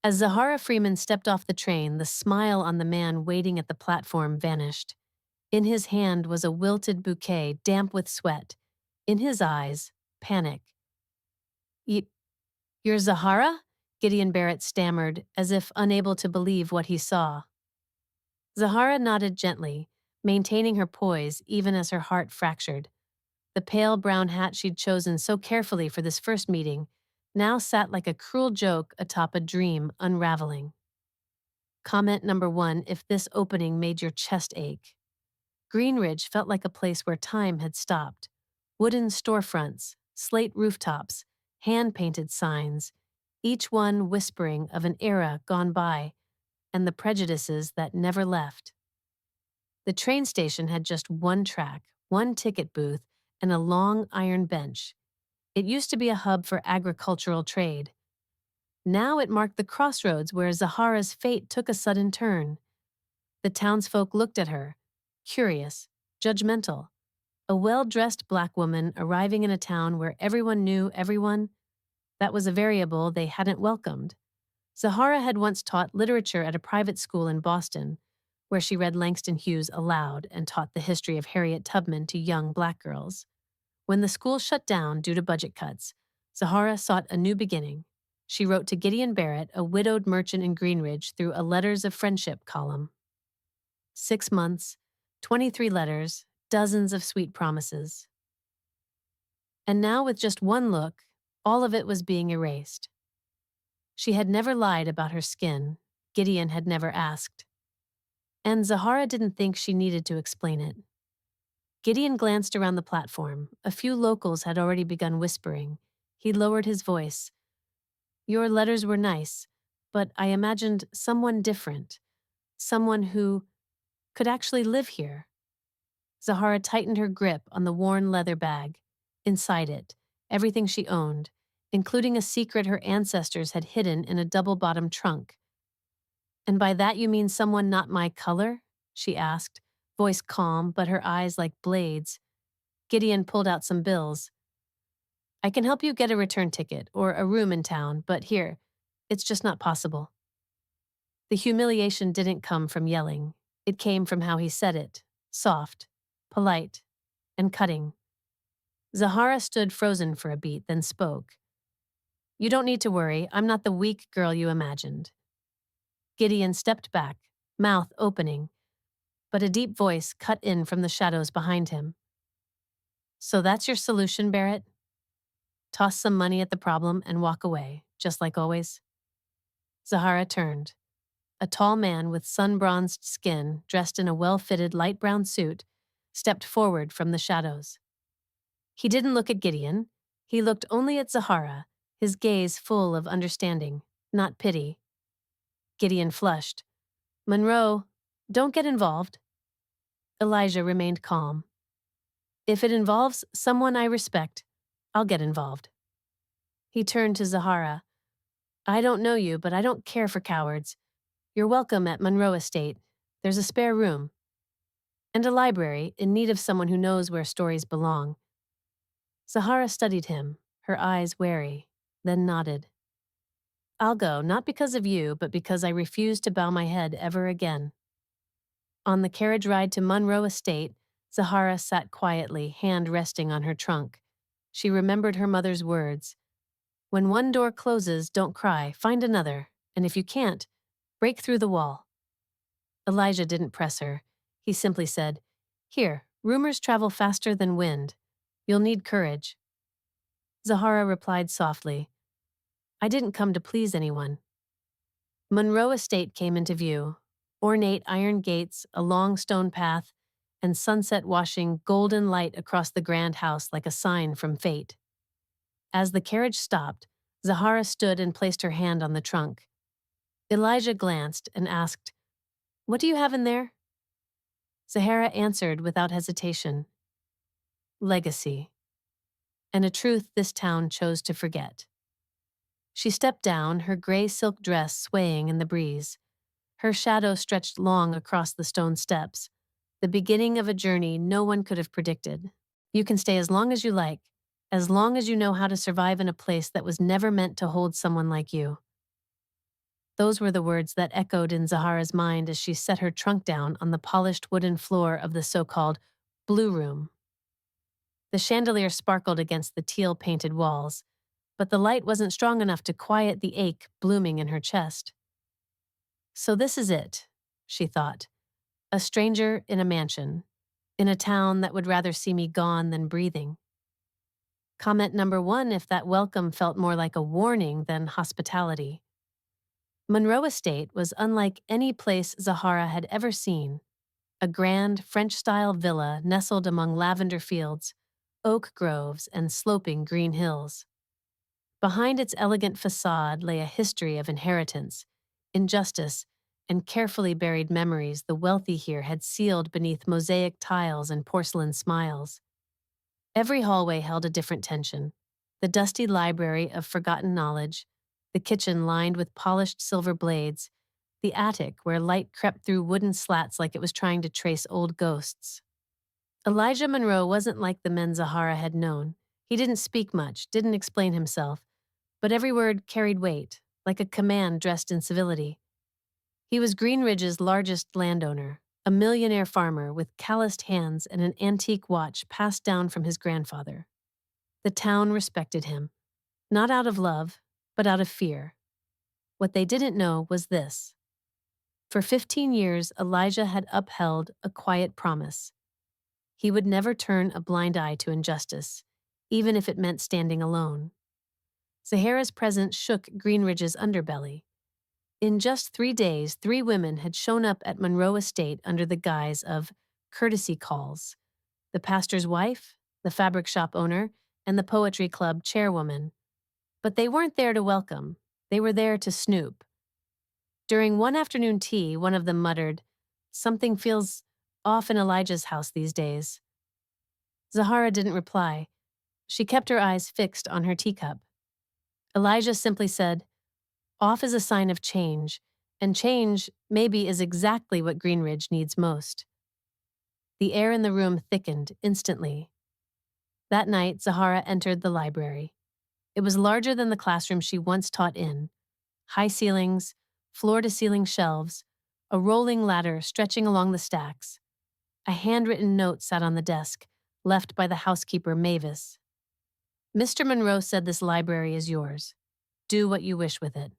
As Zahara Freeman stepped off the train, the smile on the man waiting at the platform vanished. In his hand was a wilted bouquet, damp with sweat. In his eyes, panic. "Y- You're Zahara?" Gideon Barrett stammered, as if unable to believe what he saw. Zahara nodded gently, maintaining her poise even as her heart fractured. The pale brown hat she'd chosen so carefully for this first meeting now sat like a cruel joke atop a dream unraveling. Comment number 1 if this opening made your chest ache. Greenridge felt like a place where time had stopped. Wooden storefronts, slate rooftops, hand-painted signs, each one whispering of an era gone by and the prejudices that never left. The train station had just one track, one ticket booth, and a long iron bench. It used to be a hub for agricultural trade. Now it marked the crossroads where Zahara's fate took a sudden turn. The townsfolk looked at her, curious, judgmental. A well-dressed black woman arriving in a town where everyone knew everyone, that was a variable they hadn't welcomed. Zahara had once taught literature at a private school in Boston, where she read Langston Hughes aloud and taught the history of Harriet Tubman to young black girls. When the school shut down due to budget cuts, Zahara sought a new beginning. She wrote to Gideon Barrett, a widowed merchant in Greenridge, through a Letters of Friendship column. 6 months, 23 letters, dozens of sweet promises. And now, with just one look, all of it was being erased. She had never lied about her skin. Gideon had never asked. And Zahara didn't think she needed to explain it. Gideon glanced around the platform. A few locals had already begun whispering. He lowered his voice. "Your letters were nice, but I imagined someone different. Someone who could actually live here." Zahara tightened her grip on the worn leather bag. Inside it, everything she owned, including a secret her ancestors had hidden in a double-bottomed trunk. "And by that you mean someone not my color?" she asked, voice calm but her eyes like blades. Gideon pulled out some bills. "I can help you get a return ticket or a room in town, but here, it's just not possible." The humiliation didn't come from yelling. It came from how he said it, soft, polite, and cutting. Zahara stood frozen for a beat, then spoke. "You don't need to worry. I'm not the weak girl you imagined." Gideon stepped back, mouth opening, but a deep voice cut in from the shadows behind him. "So that's your solution, Barrett? Toss some money at the problem and walk away, just like always?" Zahara turned. A tall man with sun-bronzed skin, dressed in a well-fitted light brown suit, stepped forward from the shadows. He didn't look at Gideon. He looked only at Zahara, his gaze full of understanding, not pity. Gideon flushed. "Monroe, don't get involved." Elijah remained calm. "If it involves someone I respect, I'll get involved." He turned to Zahara. "I don't know you, but I don't care for cowards. You're welcome at Monroe Estate. There's a spare room. And a library in need of someone who knows where stories belong." Zahara studied him, her eyes wary, then nodded. "I'll go, not because of you, but because I refuse to bow my head ever again." On the carriage ride to Monroe Estate, Zahara sat quietly, hand resting on her trunk. She remembered her mother's words. "When one door closes, don't cry, find another, and if you can't, break through the wall." Elijah didn't press her. He simply said, "Here, rumors travel faster than wind. You'll need courage." Zahara replied softly, "I didn't come to please anyone." Monroe Estate came into view. Ornate iron gates, a long stone path, and sunset washing golden light across the grand house like a sign from fate. As the carriage stopped, Zahara stood and placed her hand on the trunk. Elijah glanced and asked, "What do you have in there?" Zahara answered without hesitation, "Legacy," and a truth this town chose to forget. She stepped down, her gray silk dress swaying in the breeze. Her shadow stretched long across the stone steps, the beginning of a journey no one could have predicted. You can stay as long as you like, as long as you know how to survive in a place that was never meant to hold someone like you. Those were the words that echoed in Zahara's mind as she set her trunk down on the polished wooden floor of the so-called blue room. The chandelier sparkled against the teal-painted walls, but the light wasn't strong enough to quiet the ache blooming in her chest. So this is it, she thought. A stranger in a mansion, in a town that would rather see me gone than breathing. Comment number 1 if that welcome felt more like a warning than hospitality. Monroe Estate was unlike any place Zahara had ever seen. A grand French-style villa nestled among lavender fields, oak groves, and sloping green hills. Behind its elegant facade lay a history of inheritance, injustice, and carefully buried memories the wealthy here had sealed beneath mosaic tiles and porcelain smiles. Every hallway held a different tension: the dusty library of forgotten knowledge, the kitchen lined with polished silver blades, the attic where light crept through wooden slats like it was trying to trace old ghosts. Elijah Monroe wasn't like the men Zahara had known. He didn't speak much, didn't explain himself, but every word carried weight, like a command dressed in civility. He was Greenridge's largest landowner, a millionaire farmer with calloused hands and an antique watch passed down from his grandfather. The town respected him, not out of love, but out of fear. What they didn't know was this. For 15 years, Elijah had upheld a quiet promise. He would never turn a blind eye to injustice, even if it meant standing alone. Zahara's presence shook Greenridge's underbelly. In just 3 days, 3 women had shown up at Monroe Estate under the guise of courtesy calls: the pastor's wife, the fabric shop owner, and the poetry club chairwoman. But they weren't there to welcome. They were there to snoop. During one afternoon tea, one of them muttered, "Something feels off in Elijah's house these days." Zahara didn't reply. She kept her eyes fixed on her teacup. Elijah simply said, "Off is a sign of change, and change, maybe, is exactly what Greenridge needs most." The air in the room thickened instantly. That night, Zahara entered the library. It was larger than the classroom she once taught in. High ceilings, floor-to-ceiling shelves, a rolling ladder stretching along the stacks. A handwritten note sat on the desk, left by the housekeeper Mavis. "Mr. Monroe said this library is yours. Do what you wish with it."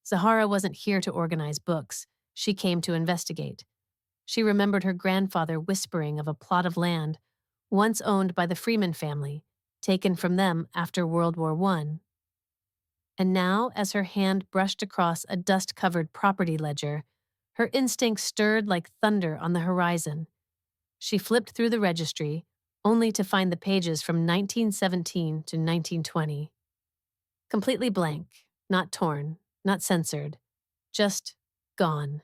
Zahara wasn't here to organize books. She came to investigate. She remembered her grandfather whispering of a plot of land, once owned by the Freeman family, taken from them after World War I. And now, as her hand brushed across a dust-covered property ledger, her instincts stirred like thunder on the horizon. She flipped through the registry, only to find the pages from 1917 to 1920. Completely blank, not torn, not censored, just gone.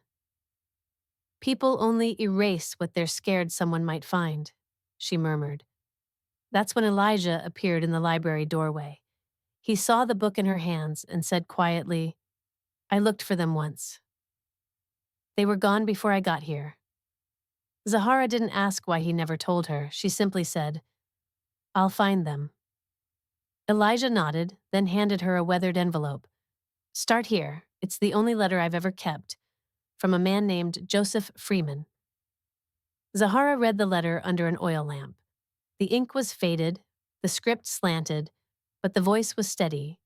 "People only erase what they're scared someone might find," she murmured. That's when Elijah appeared in the library doorway. He saw the book in her hands and said quietly, "I looked for them once. They were gone before I got here." Zahara didn't ask why he never told her. She simply said, "I'll find them." Elijah nodded, then handed her a weathered envelope. "Start here. It's the only letter I've ever kept, from a man named Joseph Freeman." Zahara read the letter under an oil lamp. The ink was faded, the script slanted, but the voice was steady.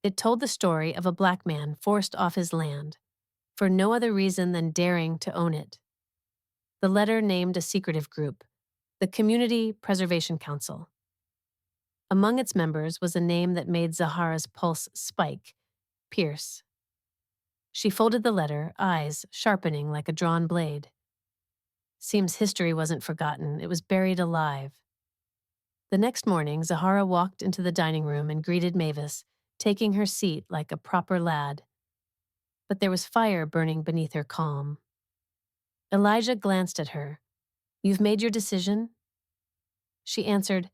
It told the story of a black man forced off his land, for no other reason than daring to own it. The letter named a secretive group, the Community Preservation Council. Among its members was a name that made Zahara's pulse spike: Pierce. She folded the letter, eyes sharpening like a drawn blade. Seems history wasn't forgotten, it was buried alive. The next morning, Zahara walked into the dining room and greeted Mavis, taking her seat like a proper lad. But there was fire burning beneath her calm. Elijah glanced at her. "You've made your decision?" She answered,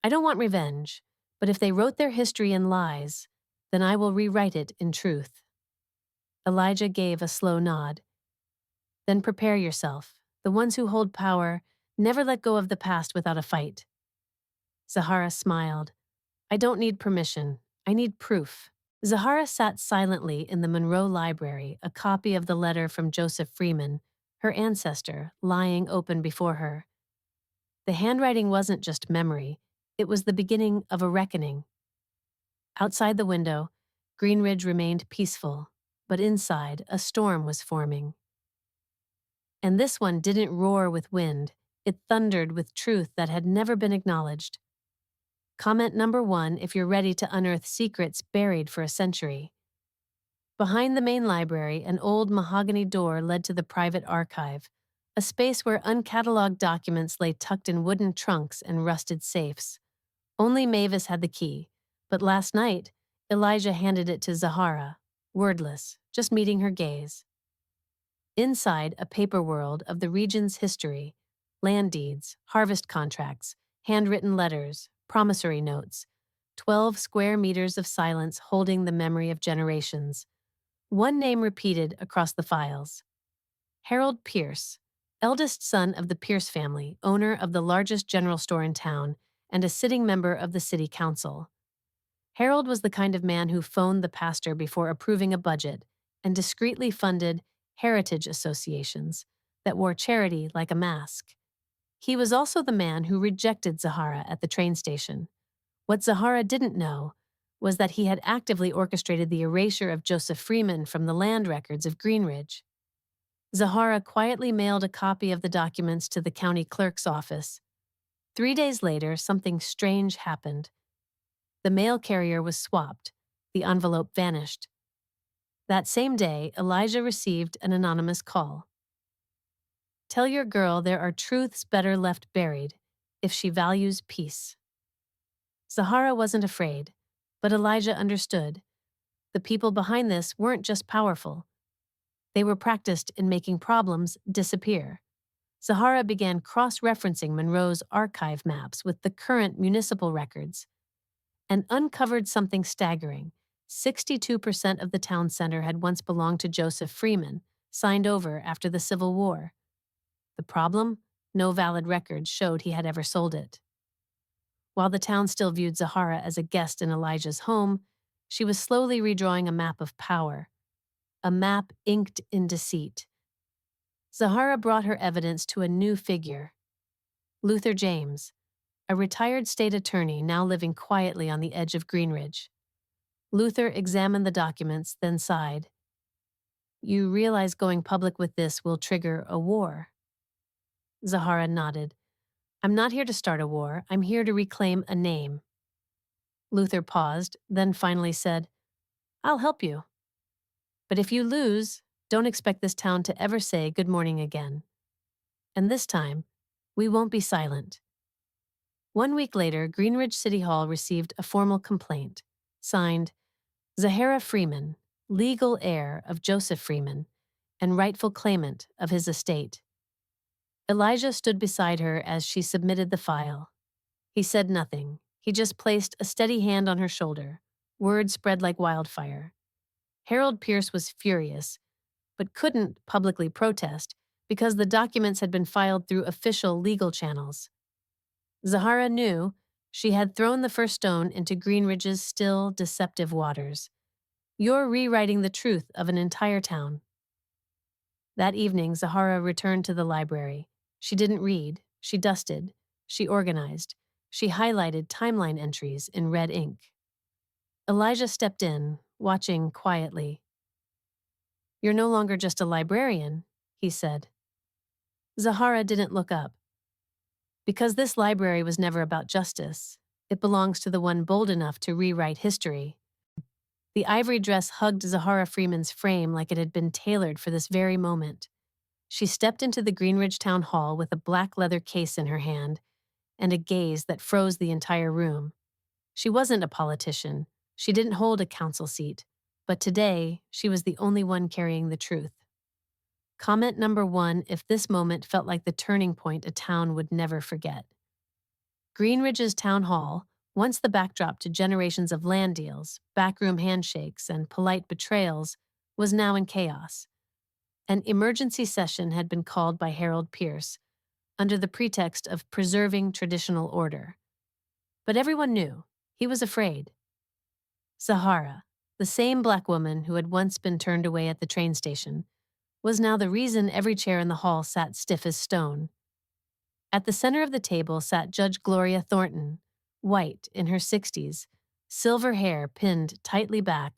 "I don't want revenge, but if they wrote their history in lies, then I will rewrite it in truth." Elijah gave a slow nod. "Then prepare yourself. The ones who hold power never let go of the past without a fight." Zahara smiled. "I don't need permission. I need proof." Zahara sat silently in the Monroe Library, a copy of the letter from Joseph Freeman, her ancestor, lying open before her. The handwriting wasn't just memory, it was the beginning of a reckoning. Outside the window, Greenridge remained peaceful, but inside, a storm was forming. And this one didn't roar with wind, it thundered with truth that had never been acknowledged. Comment number 1 if you're ready to unearth secrets buried for a century. Behind the main library, an old mahogany door led to the private archive, a space where uncatalogued documents lay tucked in wooden trunks and rusted safes. Only Mavis had the key, but last night, Elijah handed it to Zahara, wordless, just meeting her gaze. Inside, a paper world of the region's history, land deeds, harvest contracts, handwritten letters, promissory notes, 12 square meters of silence holding the memory of generations. One name repeated across the files. Harold Pierce, eldest son of the Pierce family, owner of the largest general store in town, and a sitting member of the city council. Harold was the kind of man who phoned the pastor before approving a budget and discreetly funded heritage associations that wore charity like a mask. He was also the man who rejected Zahara at the train station. What Zahara didn't know was that he had actively orchestrated the erasure of Joseph Freeman from the land records of Greenridge. Zahara quietly mailed a copy of the documents to the county clerk's office. 3 days later, something strange happened. The mail carrier was swapped. The envelope vanished. That same day, Elijah received an anonymous call. Tell your girl there are truths better left buried if she values peace. Zahara wasn't afraid, but Elijah understood. The people behind this weren't just powerful. They were practiced in making problems disappear. Zahara began cross-referencing Monroe's archive maps with the current municipal records and uncovered something staggering. 62% of the town center had once belonged to Joseph Freeman, signed over after the Civil War. The problem? No valid records showed he had ever sold it. While the town still viewed Zahara as a guest in Elijah's home, she was slowly redrawing a map of power, a map inked in deceit. Zahara brought her evidence to a new figure, Luther James, a retired state attorney now living quietly on the edge of Greenridge. Luther examined the documents, then sighed. You realize going public with this will trigger a war? Zahara nodded. I'm not here to start a war. I'm here to reclaim a name. Luther paused, then finally said, I'll help you. But if you lose, don't expect this town to ever say good morning again. And this time, we won't be silent. 1 week later, Greenridge City Hall received a formal complaint, signed Zahara Freeman, legal heir of Joseph Freeman, and rightful claimant of his estate. Elijah stood beside her as she submitted the file. He said nothing. He just placed a steady hand on her shoulder. Words spread like wildfire. Harold Pierce was furious, but couldn't publicly protest because the documents had been filed through official legal channels. Zahara knew she had thrown the first stone into Greenridge's still, deceptive waters. You're rewriting the truth of an entire town. That evening, Zahara returned to the library. She didn't read. She dusted. She organized. She highlighted timeline entries in red ink. Elijah stepped in, watching quietly. You're no longer just a librarian, he said. Zahara didn't look up. Because this library was never about justice, it belongs to the one bold enough to rewrite history. The ivory dress hugged Zahara Freeman's frame like it had been tailored for this very moment. She stepped into the Greenridge Town Hall with a black leather case in her hand and a gaze that froze the entire room. She wasn't a politician. She didn't hold a council seat. But today, she was the only one carrying the truth. Comment number 1 if this moment felt like the turning point a town would never forget. Greenridge's Town Hall, once the backdrop to generations of land deals, backroom handshakes, and polite betrayals, was now in chaos. An emergency session had been called by Harold Pierce, under the pretext of preserving traditional order. But everyone knew. He was afraid. Zahara, The same black woman who had once been turned away at the train station was now the reason every chair in the hall sat stiff as stone. At the center of the table sat Judge Gloria Thornton, white, in her 60s, silver hair pinned tightly back,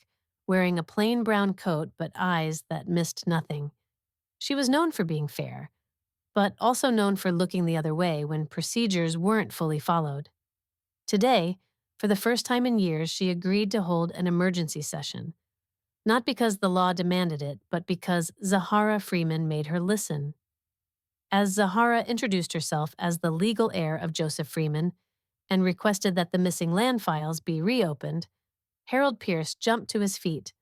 wearing a plain brown coat but eyes that missed nothing. She was known for being fair, but also known for looking the other way when procedures weren't fully followed. Today, for the first time in years, she agreed to hold an emergency session. Not because the law demanded it, but because Zahara Freeman made her listen. As Zahara introduced herself as the legal heir of Joseph Freeman and requested that the missing land files be reopened, Harold Pierce jumped to his feet.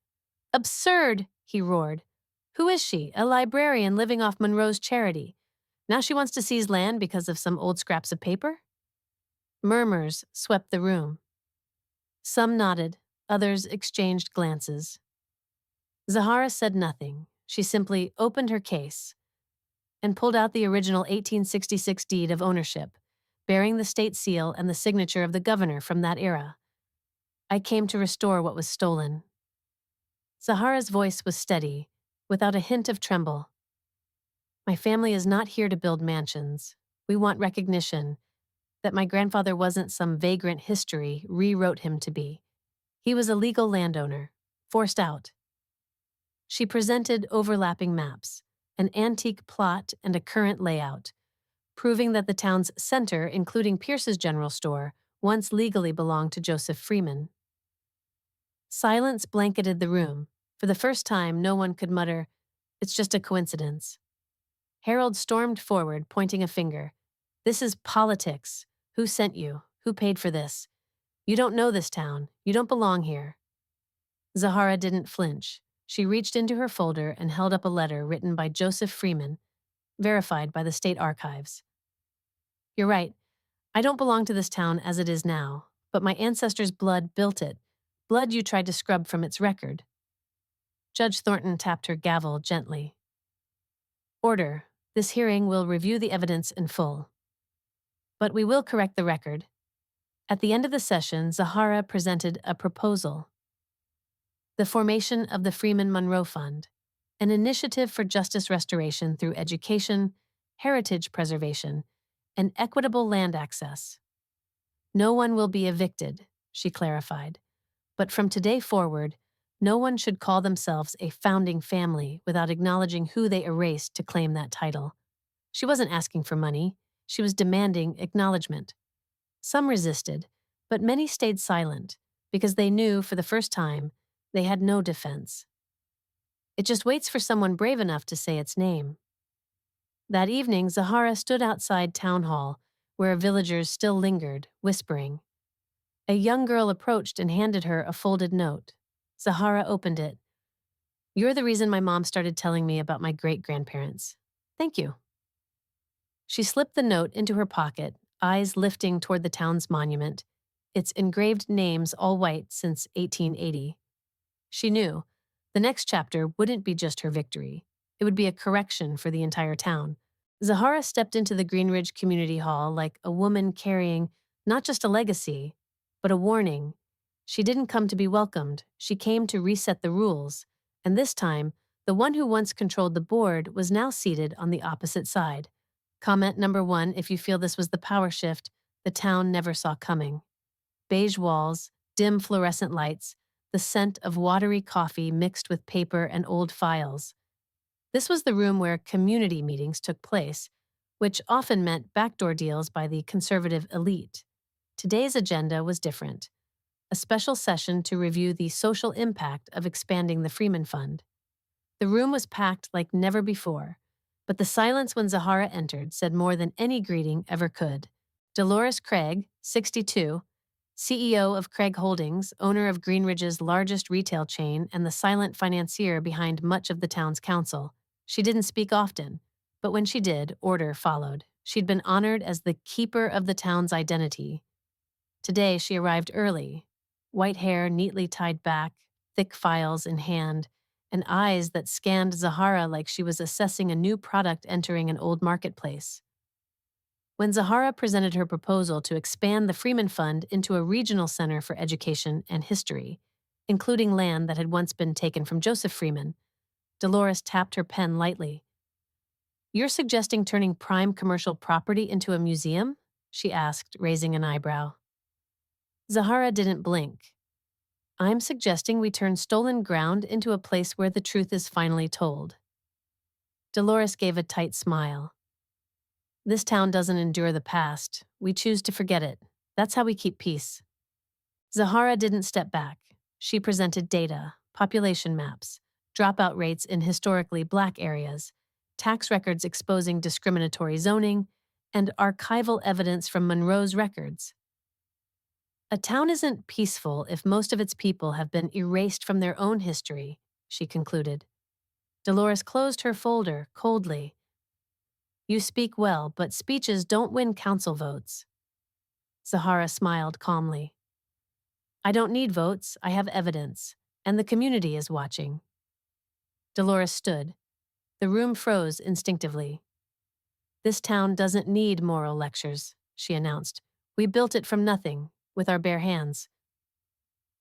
"Absurd!" he roared. "Who is she? A librarian living off Monroe's charity. Now she wants to seize land because of some old scraps of paper?" Murmurs swept the room. Some nodded, others exchanged glances. Zahara said nothing. She simply opened her case and pulled out the original 1866 deed of ownership, bearing the state seal and the signature of the governor from that era. "I came to restore what was stolen." Zahara's voice was steady, without a hint of tremble. "My family is not here to build mansions. We want recognition that my grandfather wasn't some vagrant history rewrote him to be. He was a legal landowner, forced out." She presented overlapping maps, an antique plot and a current layout, proving that the town's center, including Pierce's general store, once legally belonged to Joseph Freeman. Silence blanketed the room. For the first time, no one could mutter, "It's just a coincidence." Harold stormed forward, pointing a finger. "This is politics. Who sent you? Who paid for this? You don't know this town. You don't belong here." Zahara didn't flinch. She reached into her folder and held up a letter written by Joseph Freeman, verified by the state archives. "You're right. I don't belong to this town as it is now, but my ancestors' blood built it, blood you tried to scrub from its record." Judge Thornton tapped her gavel gently. "Order. This hearing will review the evidence in full. But we will correct the record." At the end of the session, Zahara presented a proposal. The formation of the Freeman Monroe Fund, an initiative for justice restoration through education, heritage preservation, and equitable land access. "No one will be evicted," she clarified, "but from today forward, no one should call themselves a founding family without acknowledging who they erased to claim that title." She wasn't asking for money. She was demanding acknowledgement. Some resisted, but many stayed silent because they knew for the first time they had no defense. It just waits for someone brave enough to say its name. That evening, Zahara stood outside Town Hall, where villagers still lingered, whispering. A young girl approached and handed her a folded note. Zahara opened it. "You're the reason my mom started telling me about my great-grandparents. Thank you." She slipped the note into her pocket, eyes lifting toward the town's monument, its engraved names all white since 1880. She knew the next chapter wouldn't be just her victory. It would be a correction for the entire town. Zahara stepped into the Greenridge Community Hall like a woman carrying not just a legacy, but a warning. She didn't come to be welcomed. She came to reset the rules. And this time, the one who once controlled the board was now seated on the opposite side. Comment number 1 if you feel this was the power shift the town never saw coming. Beige walls, dim fluorescent lights, the scent of watery coffee mixed with paper and old files. This was the room where community meetings took place, which often meant backdoor deals by the conservative elite. Today's agenda was different. A special session to review the social impact of expanding the Freeman Fund. The room was packed like never before, but the silence when Zahara entered said more than any greeting ever could. Dolores Craig, 62, CEO of Craig Holdings, owner of Greenridge's largest retail chain and the silent financier behind much of the town's council. She didn't speak often, but when she did, order followed. She'd been honored as the keeper of the town's identity. Today, she arrived early, white hair neatly tied back, thick files in hand, and eyes that scanned Zahara like she was assessing a new product entering an old marketplace. When Zahara presented her proposal to expand the Freeman Fund into a regional center for education and history, including land that had once been taken from Joseph Freeman. Dolores tapped her pen lightly. You're suggesting turning prime commercial property into a museum? She asked, raising an eyebrow. Zahara didn't blink. I'm suggesting we turn stolen ground into a place where the truth is finally told. Dolores gave a tight smile. This town doesn't endure the past. We choose to forget it. That's how we keep peace. Zahara didn't step back. She presented data, population maps, dropout rates in historically black areas, tax records exposing discriminatory zoning, and archival evidence from Monroe's records. A town isn't peaceful if most of its people have been erased from their own history, she concluded. Dolores closed her folder coldly. You speak well, but speeches don't win council votes. Zahara smiled calmly. I don't need votes, I have evidence, and the community is watching. Dolores stood. The room froze instinctively. This town doesn't need moral lectures, she announced. We built it from nothing, with our bare hands.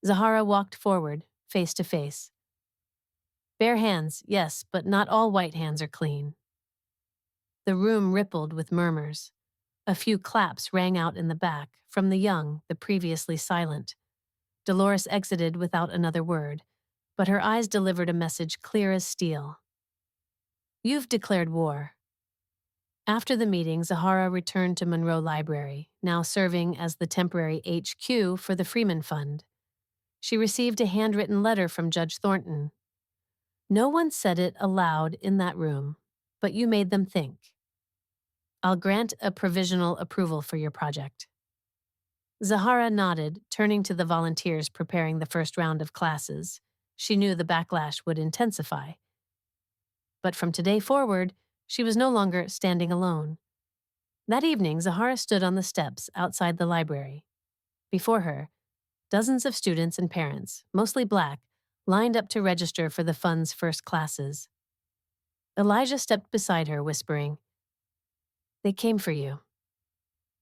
Zahara walked forward, face to face. Bare hands, yes, but not all white hands are clean. The room rippled with murmurs. A few claps rang out in the back, from the young, the previously silent. Dolores exited without another word, but her eyes delivered a message clear as steel. You've declared war. After the meeting, Zahara returned to Monroe Library, now serving as the temporary HQ for the Freeman Fund. She received a handwritten letter from Judge Thornton. No one said it aloud in that room, but you made them think. I'll grant a provisional approval for your project. Zahara nodded, turning to the volunteers preparing the first round of classes. She knew the backlash would intensify. But from today forward, she was no longer standing alone. That evening, Zahara stood on the steps outside the library. Before her, dozens of students and parents, mostly black, lined up to register for the fund's first classes. Elijah stepped beside her, whispering, They came for you.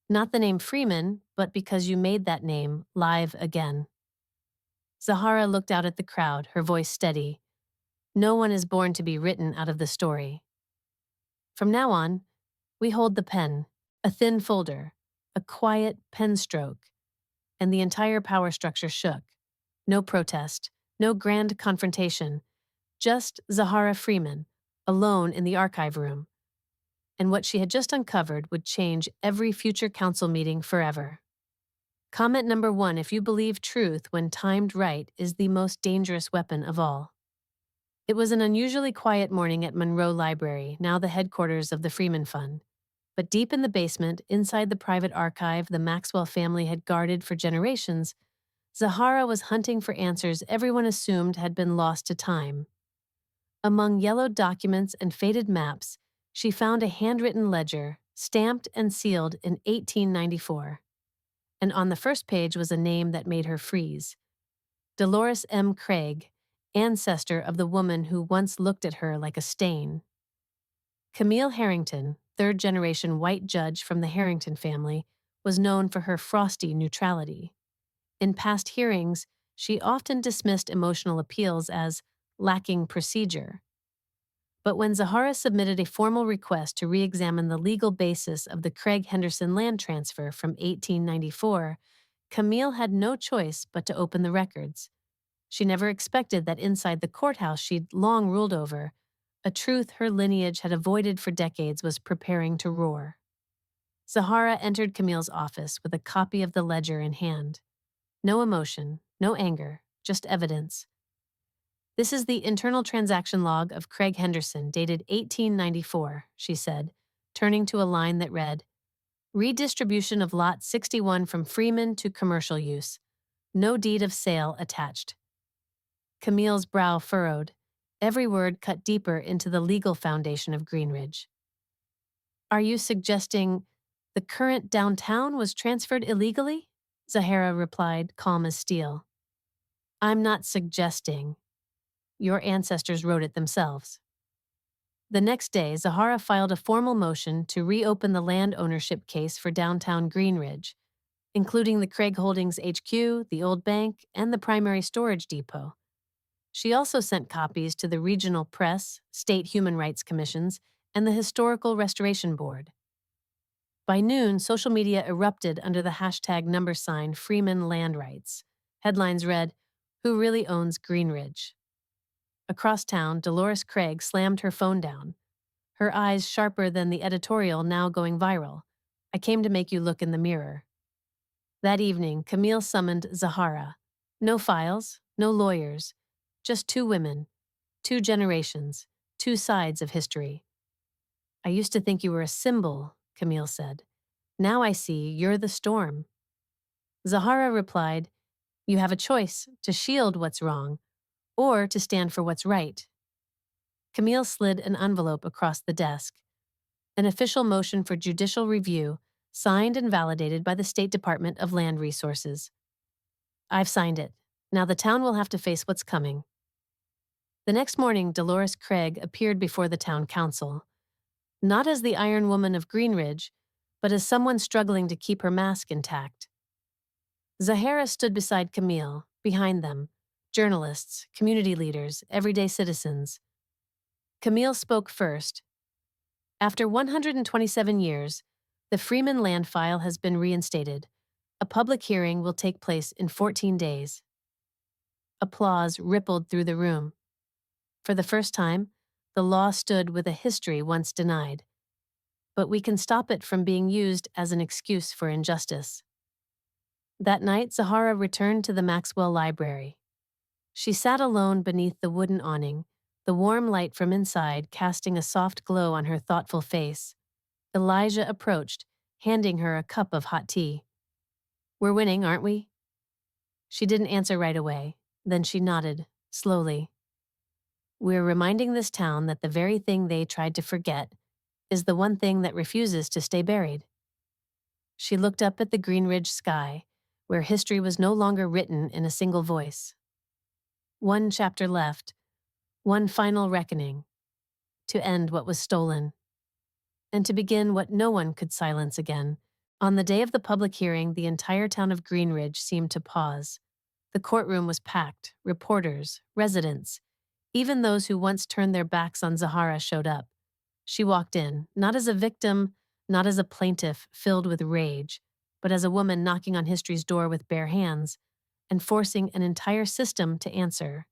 Not the name Freeman, but because you made that name live again. Zahara looked out at the crowd, her voice steady. No one is born to be written out of the story. From now on, we hold the pen, a thin folder, a quiet pen stroke, and the entire power structure shook. No protest, no grand confrontation, just Zahara Freeman, alone in the archive room. And what she had just uncovered would change every future council meeting forever. Comment number 1: if you believe truth when timed right is the most dangerous weapon of all. It was an unusually quiet morning at Monroe Library, now the headquarters of the Freeman Fund. But deep in the basement, inside the private archive the Maxwell family had guarded for generations, Zahara was hunting for answers everyone assumed had been lost to time. Among yellowed documents and faded maps, she found a handwritten ledger, stamped and sealed in 1894. And on the first page was a name that made her freeze. Dolores M. Craig, ancestor of the woman who once looked at her like a stain. Camille Harrington, third-generation white judge from the Harrington family, was known for her frosty neutrality. In past hearings, she often dismissed emotional appeals as lacking procedure. But when Zahara submitted a formal request to re-examine the legal basis of the Craig Henderson land transfer from 1894, Camille had no choice but to open the records. She never expected that inside the courthouse she'd long ruled over, a truth her lineage had avoided for decades was preparing to roar. Zahara entered Camille's office with a copy of the ledger in hand. No emotion, no anger, just evidence. This is the internal transaction log of Craig Henderson, dated 1894, she said, turning to a line that read, Redistribution of Lot 61 from Freeman to commercial use. No deed of sale attached. Camille's brow furrowed, every word cut deeper into the legal foundation of Greenridge. Are you suggesting the current downtown was transferred illegally? Zahara replied, calm as steel. I'm not suggesting. Your ancestors wrote it themselves. The next day, Zahara filed a formal motion to reopen the land ownership case for downtown Greenridge. including the Craig Holdings HQ, the old bank, and the primary storage depot. She also sent copies to the regional press, state human rights commissions, and the Historical Restoration Board. By noon, social media erupted under the hashtag #sign Freeman Land Rights. Headlines read, "Who really owns Greenridge?" Across town, Dolores Craig slammed her phone down, her eyes sharper than the editorial now going viral. "I came to make you look in the mirror." That evening, Camille summoned Zahara. No files, no lawyers, just two women, two generations, two sides of history. "I used to think you were a symbol," Camille said. "Now I see you're the storm." Zahara replied, "You have a choice to shield what's wrong or to stand for what's right." Camille slid an envelope across the desk. An official motion for judicial review, signed and validated by the State Department of Land Resources. "I've signed it. Now the town will have to face what's coming." The next morning, Dolores Craig appeared before the town council, not as the Iron Woman of Greenridge, but as someone struggling to keep her mask intact. Zahara stood beside Camille, behind them, journalists, community leaders, everyday citizens. Camille spoke first. After 127 years, the Freeman land file has been reinstated. A public hearing will take place in 14 days. Applause rippled through the room. For the first time, the law stood with a history once denied. But we can stop it from being used as an excuse for injustice. That night, Zahara returned to the Maxwell Library. She sat alone beneath the wooden awning, the warm light from inside casting a soft glow on her thoughtful face. Elijah approached, handing her a cup of hot tea. "We're winning, aren't we?" She didn't answer right away. Then she nodded, slowly. "We're reminding this town that the very thing they tried to forget is the one thing that refuses to stay buried." She looked up at the Greenridge sky, where history was no longer written in a single voice. One chapter left, one final reckoning, to end what was stolen, and to begin what no one could silence again. On the day of the public hearing, the entire town of Greenridge seemed to pause. The courtroom was packed. Reporters, residents, even those who once turned their backs on Zahara showed up. She walked in, not as a victim, not as a plaintiff filled with rage, but as a woman knocking on history's door with bare hands and forcing an entire system to answer.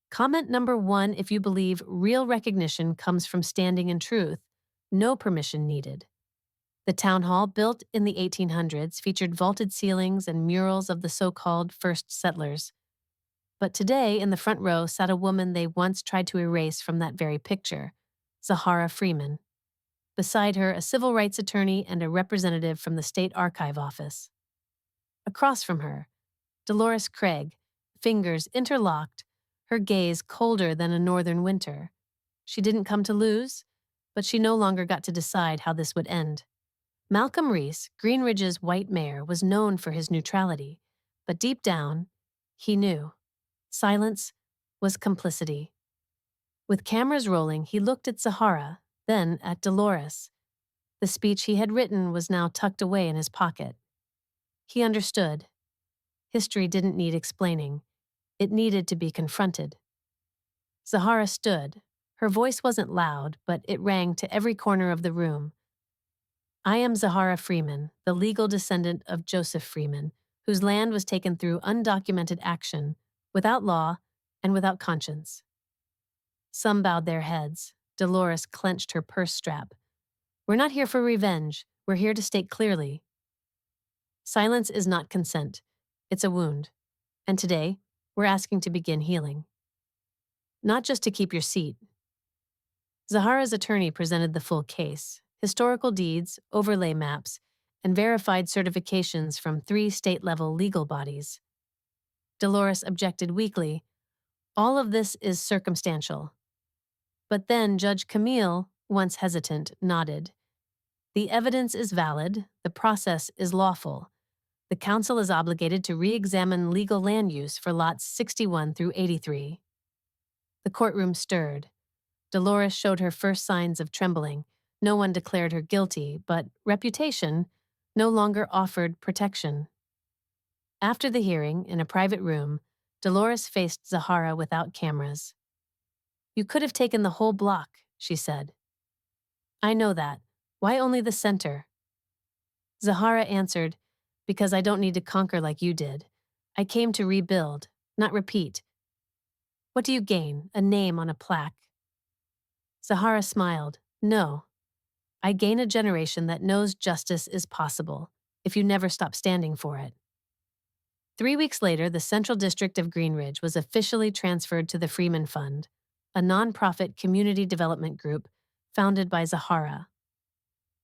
Comment number 1 if you believe real recognition comes from standing in truth. No permission needed. The town hall, built in the 1800s, featured vaulted ceilings and murals of the so-called first settlers. But today, in the front row, sat a woman they once tried to erase from that very picture, Zahara Freeman. Beside her, a civil rights attorney and a representative from the State Archive Office. Across from her, Dolores Craig, fingers interlocked, her gaze colder than a northern winter. She didn't come to lose, but she no longer got to decide how this would end. Malcolm Reese, Greenridge's white mayor, was known for his neutrality, but deep down, he knew. Silence was complicity. With cameras rolling, he looked at Zahara, then at Dolores. The speech he had written was now tucked away in his pocket. He understood. History didn't need explaining. It needed to be confronted. Zahara stood. Her voice wasn't loud, but it rang to every corner of the room. "I am Zahara Freeman, the legal descendant of Joseph Freeman, whose land was taken through undocumented action, without law and without conscience." Some bowed their heads. Dolores clenched her purse strap. "We're not here for revenge. We're here to state clearly. Silence is not consent. It's a wound. And today, we're asking to begin healing. Not just to keep your seat." Zahara's attorney presented the full case: historical deeds, overlay maps, and verified certifications from 3 state-level legal bodies. Dolores objected weakly. "All of this is circumstantial." But then Judge Camille, once hesitant, nodded. "The evidence is valid. The process is lawful. The council is obligated to re-examine legal land use for lots 61 through 83. The courtroom stirred. Dolores showed her first signs of trembling. No one declared her guilty, but reputation, no longer offered protection. After the hearing, in a private room, Dolores faced Zahara without cameras. "You could have taken the whole block," she said. "I know that. Why only the center?" Zahara answered, "Because I don't need to conquer like you did. I came to rebuild, not repeat. What do you gain? A name on a plaque?" Zahara smiled. "No. I gain a generation that knows justice is possible, if you never stop standing for it." 3 weeks later, the Central District of Greenridge was officially transferred to the Freeman Fund, a nonprofit community development group founded by Zahara.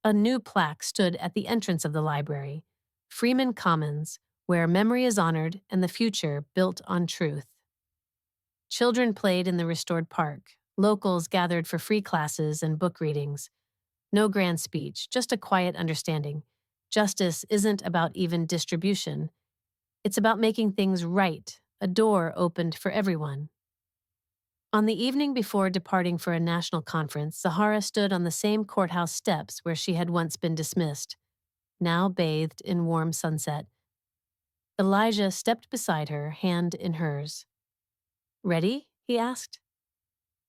A new plaque stood at the entrance of the library, Freeman Commons, where memory is honored and the future built on truth. Children played in the restored park. Locals gathered for free classes and book readings. No grand speech, just a quiet understanding. Justice isn't about even distribution. It's about making things right, a door opened for everyone. On the evening before departing for a national conference, Zahara stood on the same courthouse steps where she had once been dismissed, now bathed in warm sunset. Elijah stepped beside her, hand in hers. "Ready?" he asked.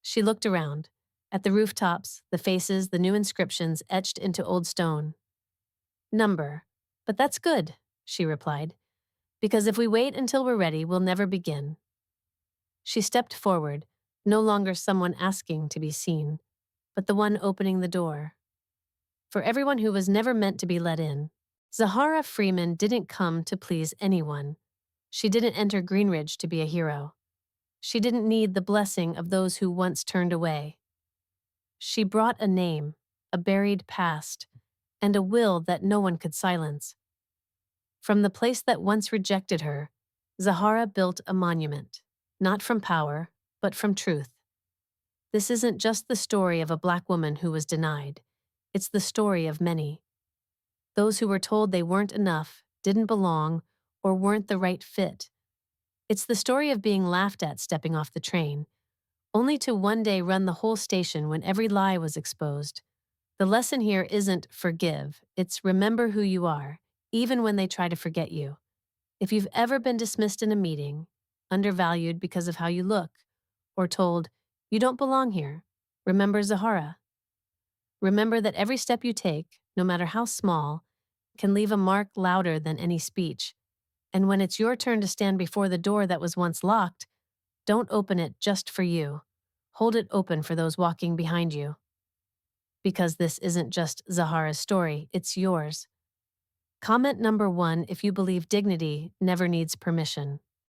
She looked around, at the rooftops, the faces, the new inscriptions etched into old stone. "Number. But that's good," she replied, "because if we wait until we're ready, we'll never begin." She stepped forward, no longer someone asking to be seen, but the one opening the door. For everyone who was never meant to be let in, Zahara Freeman didn't come to please anyone. She didn't enter Greenridge to be a hero. She didn't need the blessing of those who once turned away. She brought a name, a buried past, and a will that no one could silence. From the place that once rejected her, Zahara built a monument, not from power, but from truth. This isn't just the story of a Black woman who was denied. It's the story of many. Those who were told they weren't enough, didn't belong, or weren't the right fit. It's the story of being laughed at stepping off the train, only to one day run the whole station when every lie was exposed. The lesson here isn't forgive, it's remember who you are, even when they try to forget you. If you've ever been dismissed in a meeting, undervalued because of how you look, or told, you don't belong here, remember Zahara. Remember that every step you take, no matter how small, can leave a mark louder than any speech. And when it's your turn to stand before the door that was once locked, don't open it just for you. Hold it open for those walking behind you. Because this isn't just Zahara's story, it's yours. Comment number 1 if you believe dignity never needs permission.